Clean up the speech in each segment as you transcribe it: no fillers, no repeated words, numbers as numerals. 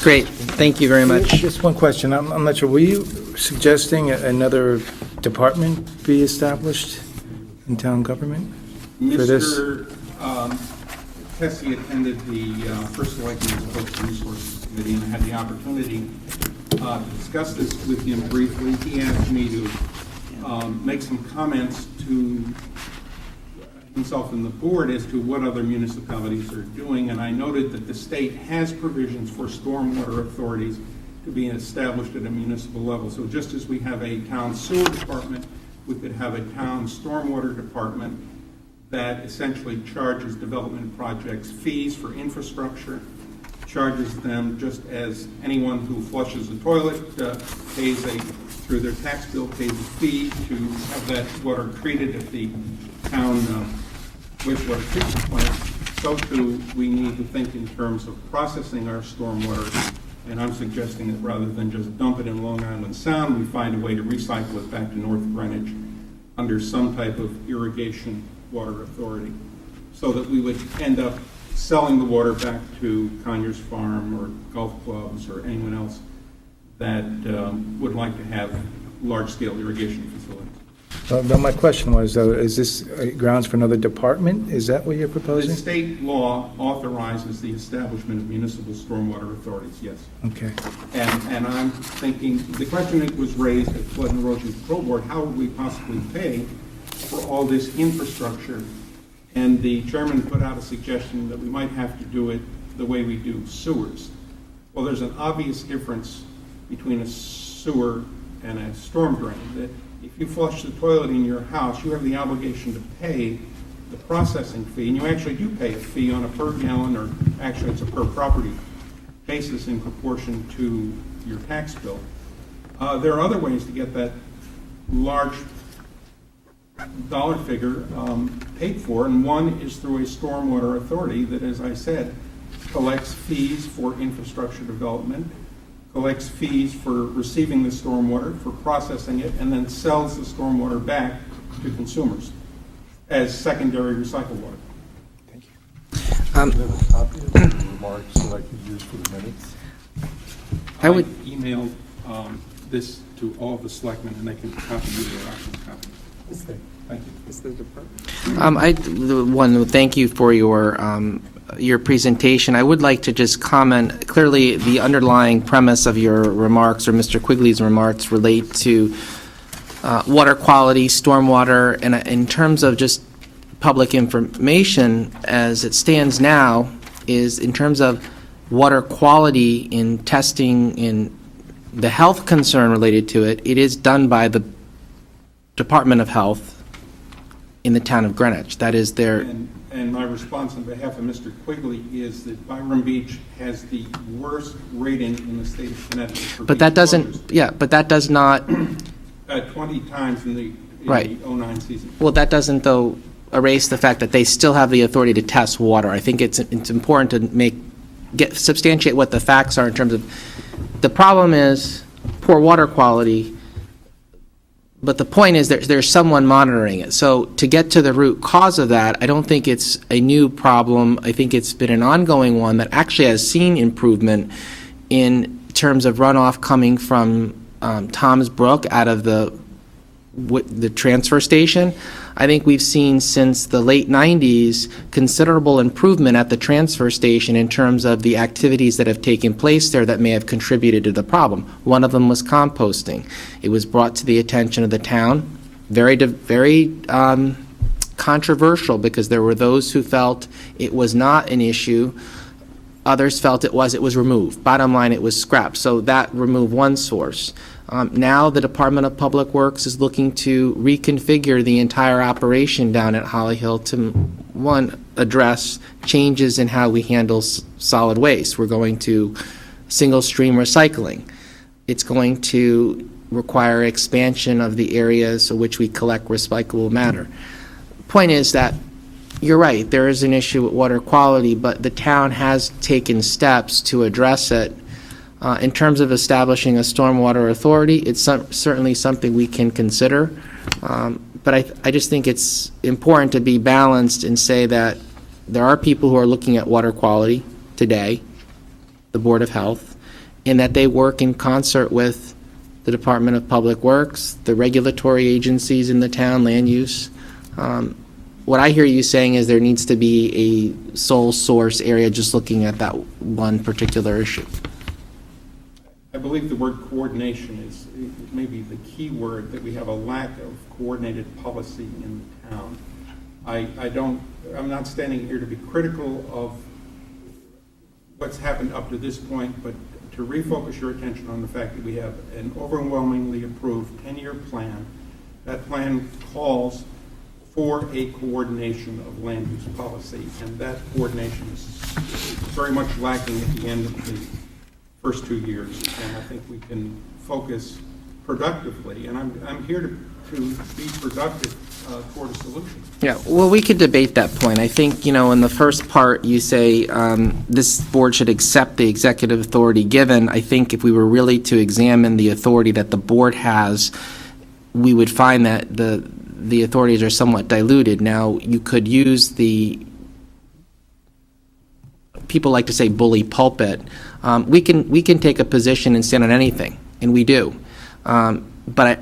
Great, thank you very much. Just one question. I'm not sure. Were you suggesting another department be established in town government for this? Mr. Tessie attended the First Selectman Coastal Resources Committee and had the opportunity to discuss this with him briefly. He asked me to make some comments to himself and the board as to what other municipalities are doing, and I noted that the state has provisions for stormwater authorities to be established at a municipal level. So just as we have a town sewer department, we could have a town stormwater department that essentially charges development projects fees for infrastructure, charges them just as anyone who flushes a toilet pays through their tax bill, pays a fee to have that water treated at the town wastewater treatment plant. So too, we need to think in terms of processing our stormwater, and I'm suggesting that rather than just dump it in Long Island Sound, we find a way to recycle it back to North Greenwich under some type of irrigation water authority, so that we would end up selling the water back to Conyers Farm or golf clubs or anyone else that would like to have large-scale irrigation facilities. Well, my question was, though, is this grounds for another department? Is that what you're The proposing? state law authorizes the establishment of municipal stormwater authorities, yes. Okay. And I'm thinking, the question that was raised at Flood and Erosion Control Board, how would we possibly pay for all this infrastructure? And the chairman put out a suggestion that we might have to do it the way we do sewers. Well, there's an obvious difference between a sewer and a storm drain, that if you flush the toilet in your house, you have the obligation to pay the processing fee, and you actually do pay a fee on a per gallon, or actually it's a per property basis in proportion to your tax bill. There are other ways to get that large dollar figure paid for, and one is through a stormwater authority that, as I said, collects fees for infrastructure development, collects fees for receiving the stormwater, for processing it, and then sells the stormwater back to consumers as secondary recycled water. Thank you. Do you have a copy of the remarks that I could use for the minutes? I would- emailed this to all of the selectmen, and they can copy you their actual copy. Okay. Thank you. Is the department? Thank you for your presentation. I would like to just comment, clearly the underlying premise of your remarks, or Mr. Quigley's remarks, relate to water quality, stormwater, and in terms of just public information as it stands now, is in terms of water quality in testing, in the health concern related to it, it is done by the Department of Health in the town of Greenwich. That is their... And my response on behalf of Mr. Quigley is that Byram Beach has the worst rating in the state of Connecticut for But beach that doesn't, closures. yeah, but that does not, 20 times in the Right. 09 season. well, that doesn't, though, erase the fact that they still have the authority to test water. I think it's important to substantiate what the facts are in terms of, the problem is poor water quality, but the point is there's someone monitoring it. So to get to the root cause of that, I don't think it's a new problem. I think it's been an ongoing one that actually has seen improvement in terms of runoff coming from Tom's Brook out of the transfer station. I think we've seen since the late 90s considerable improvement at the transfer station in terms of the activities that have taken place there that may have contributed to the problem. One of them was composting. It was brought to the attention of the town, very controversial, because there were those who felt it was not an issue. Others felt it was removed. Bottom line, it was scrapped. So that removed one source. Now the Department of Public Works is looking to reconfigure the entire operation down at Holly Hill to, one, address changes in how we handle solid waste. We're going to single stream recycling. It's going to require expansion of the areas in which we collect recyclable matter. Point is that you're right, there is an issue with water quality, but the town has taken steps to address it. In terms of establishing a stormwater authority, it's certainly something we can consider. But I just think it's important to be balanced and say that there are people who are looking at water quality today, the Board of Health, and that they work in concert with the Department of Public Works, the regulatory agencies in the town, land use. What I hear you saying is there needs to be a sole source area just looking at that one particular issue. I believe the word coordination is maybe the key word, that we have a lack of coordinated policy in the town. I'm not standing here to be critical of what's happened up to this point, but to refocus your attention on the fact that we have an overwhelmingly approved 10-year plan. That plan calls for a coordination of land use policy, and that coordination is very much lacking at the end of the first 2 years. And I think we can focus productively, and I'm here to be productive toward a solution. Yeah, well, we could debate that point. I think, in the first part, you say this board should accept the executive authority given. I think if we were really to examine the authority that the board has, we would find that the authorities are somewhat diluted. Now, you could use people like to say bully pulpit. We can take a position and stand on anything, and we do. But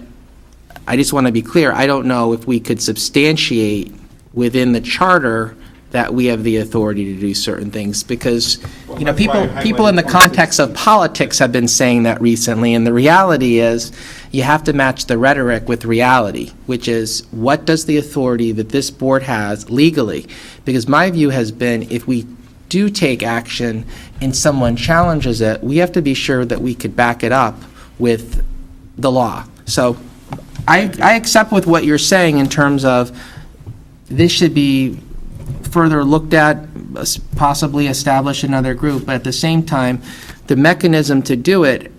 I just want to be clear, I don't know if we could substantiate within the charter that we have the authority to do certain things, because, Well, that's why I people in the highlighted context of politics have been saying that recently, and the reality is, you have to match the rhetoric with reality, which is, what does the authority that this board has legally? Because my view has been, if we do take action and someone challenges it, we have to be sure that we could back it up with the law. So I accept with what you're saying in terms of this should be further looked at, possibly establish another group, but at the same time, the mechanism to do it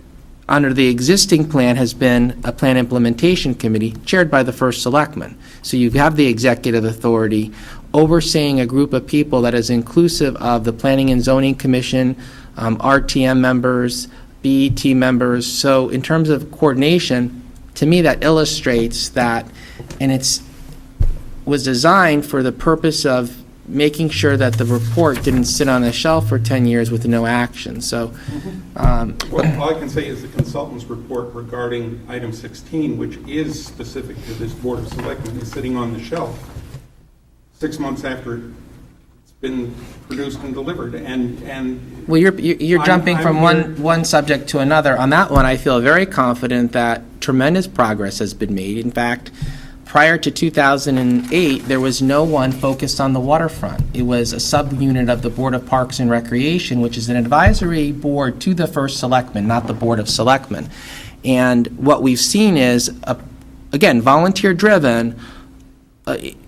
under the existing plan has been a plan implementation committee chaired by the First Selectman. So you have the executive authority overseeing a group of people that is inclusive of the Planning and Zoning Commission, RTM members, BET members. So in terms of coordination, to me, that illustrates that, and was designed for the purpose of making sure that the report didn't sit on a shelf for 10 years with no action. So, Well, all I can say is the consultant's report regarding item 16, which is specific to this Board of Selectmen, is sitting on the shelf 6 months after it's been produced and delivered, and well, you're jumping from I'm one subject to another. On that one, I feel very confident that tremendous progress has been made. In fact, prior to 2008, there was no one focused on the waterfront. It was a subunit of the Board of Parks and Recreation, which is an advisory board to the First Selectman, not the Board of Selectmen. And what we've seen is, again, volunteer-driven,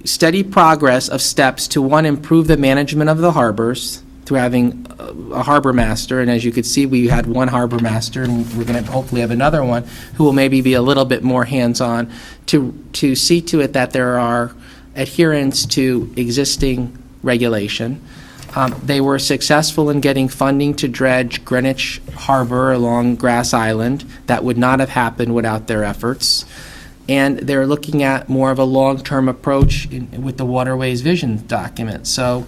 steady progress of steps to, one, improve the management of the harbors through having a harbor master, and as you could see, we had one harbor master, and we're going to hopefully have another one who will maybe be a little bit more hands-on to see to it that there are adherence to existing regulation. They were successful in getting funding to dredge Greenwich Harbor along Grass Island. That would not have happened without their efforts. And they're looking at more of a long-term approach with the Waterways Vision document. So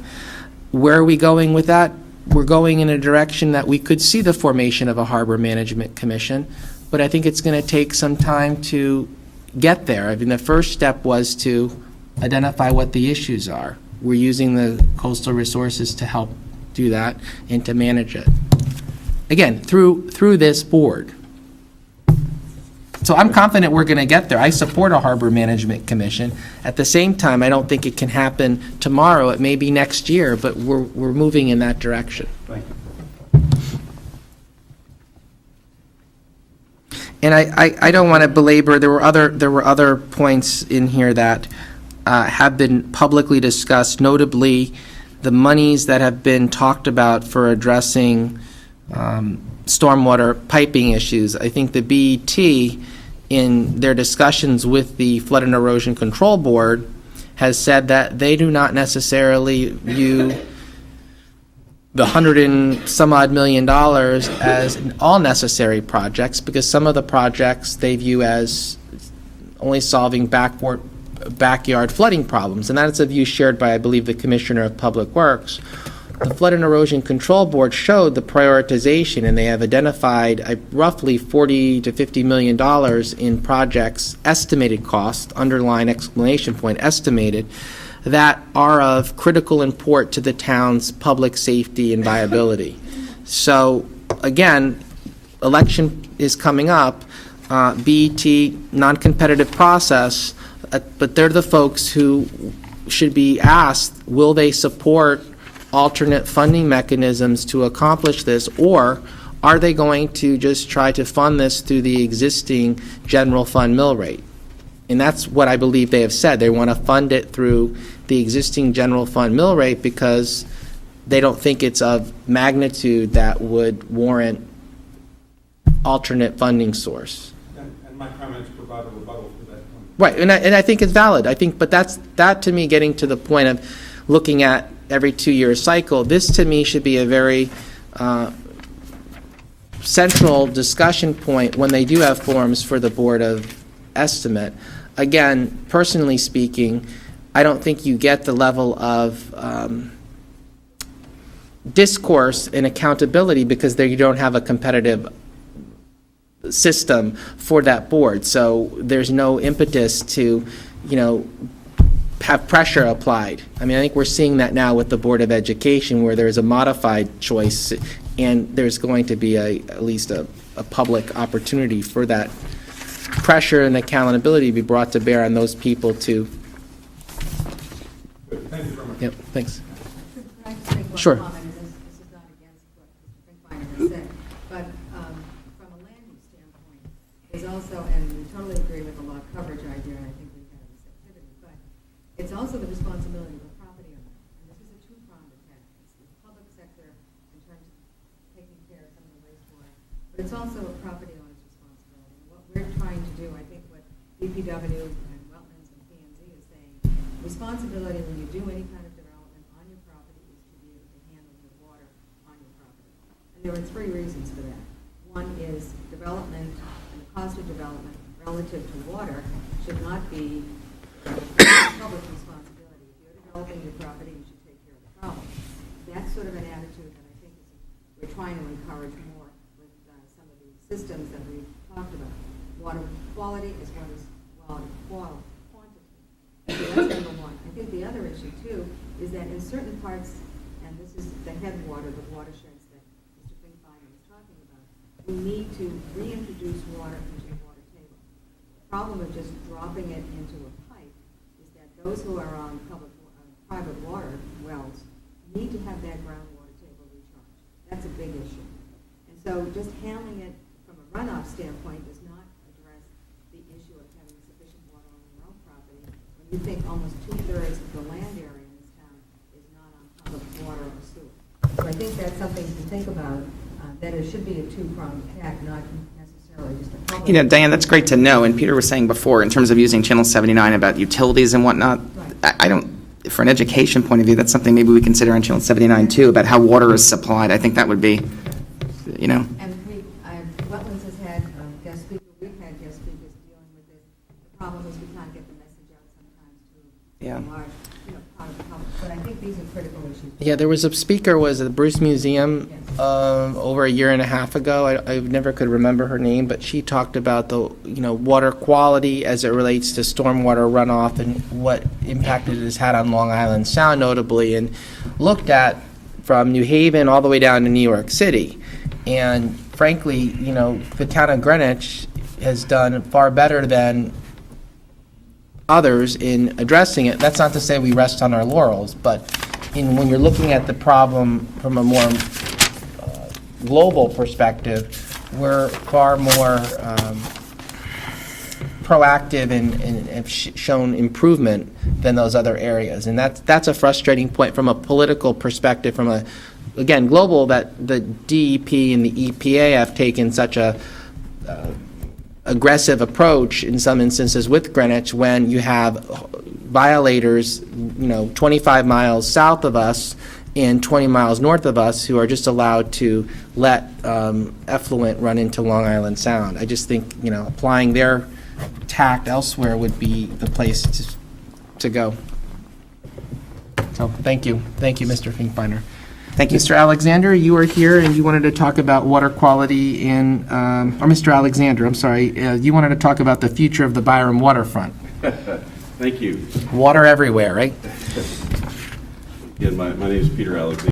where are we going with that? We're going in a direction that we could see the formation of a harbor management commission, but I think it's going to take some time to get there. I mean, the first step was to identify what the issues are. We're using the coastal resources to help do that and to manage it. Again, through this board. So I'm confident we're going to get there. I support a harbor management commission. At the same time, I don't think it can happen tomorrow. It may be next year, but we're moving in that direction. thank you. And I don't want to belabor. There were other points in here that have been publicly discussed, notably the monies that have been talked about for addressing stormwater piping issues. I think the BET, in their discussions with the Flood and Erosion Control Board, has said that they do not necessarily view the $100 and some odd million as all necessary projects, because some of the projects they view as only solving backyard flooding problems, and that is a view shared by, I believe, the Commissioner of Public Works. the Flood and Erosion Control Board showed the prioritization, and they have identified roughly $40 to $50 million in projects, estimated cost, underline exclamation point, estimated, that are of critical import to the town's public safety and viability. So, again, election is coming up, BET, non-competitive process, but they're the folks who should be asked, will they support alternate funding mechanisms to accomplish this, or are they going to just try to fund this through the existing general fund mill rate? And that's what I believe they have said. They want to fund it through the existing general fund mill rate because they don't think it's of magnitude that would warrant alternate funding source. And my comments provide a rebuttal to that point. Right, and I think it's valid. I think, but that to me, getting to the point of looking at every 2-year cycle, this to me should be a very central discussion point when they do have forums for the Board of Estimate. Again, personally speaking, I don't think you get the level of discourse and accountability because there you don't have a competitive system for that board. So there's no impetus to, have pressure applied. I mean, I think we're seeing that now with the Board of Education where there's a modified choice and there's going to be at least a public opportunity for that pressure and accountability to be brought to bear on those people to. Good. Thank you very much. Yep, thanks. Could I just make one Sure. comment? And this is not against what Mr. Finkbeiner has said, but from a land use standpoint, there's also, and we totally agree with the lot coverage idea, and I think we've had this activity, but it's also the responsibility of the property owner. And this is a two-pronged attack. It's the public sector in terms of taking care of some of the wastewater, but it's also a property owner's responsibility. What we're trying to do, I think what DPW and Wetlands and P&Z is saying, responsibility when you do any kind of development on your property is to be able to handle the water on your property. And there are 3 reasons for that. One is development and the cost of development relative to water should not be public responsibility. If you're developing your property, you should take care of the problem. That's sort of an attitude that I think we're trying to encourage more with some of the systems that we've talked about. Water quality as well as quantity. So that's number one. I think the other issue too is that in certain parts, and this is the headwater, the watersheds that Mr. Finkbeiner was talking about, we need to reintroduce water into the water table. The problem of just dropping it into a pipe is that those who are on private water wells need to have that groundwater table recharged. That's a big issue. And so just handling it from a runoff standpoint does not address the issue of having sufficient water on your own property when you think almost 2/3 of the land area in this town is not on public water or sewer. So I think that's something to think about, that it should be a two-pronged attack, not necessarily just a public. Diane, that's great to know. And Peter was saying before, in terms of using Channel 79 about utilities and whatnot, Right. I don't, for an education point of view, that's something maybe we consider on Channel 79 too, about how water is supplied. I think that would be, And Wetlands has had guest speakers, we've had guest speakers dealing with this. The problem is we can't get the message out sometimes to Yeah. a large, part of the public. But I think these are critical issues. Yeah, there was a speaker, was at the Bruce Museum over a year and a half ago. I never could remember her name, but she talked about the, water quality as it relates to stormwater runoff and what impact it has had on Long Island Sound notably, and looked at from New Haven all the way down to New York City. And frankly, the town of Greenwich has done far better than others in addressing it. That's not to say we rest on our laurels, but when you're looking at the problem from a more global perspective, we're far more proactive and have shown improvement than those other areas. And that's a frustrating point from a political perspective, from a, again, global, that the DEP and the EPA have taken such a aggressive approach in some instances with Greenwich when you have violators, 25 miles south of us and 20 miles north of us who are just allowed to let effluent run into Long Island Sound. I just think, applying their tact elsewhere would be the place to go. So, thank you. Thank you, Mr. Finkbeiner. Thank you. Mr. Alexander, you were here and you wanted to talk about water quality in, or Mr. Alexander, I'm sorry, you wanted to talk about the future of the Byram waterfront. Thank you. Water everywhere, right? Again, my name is Peter Alexander.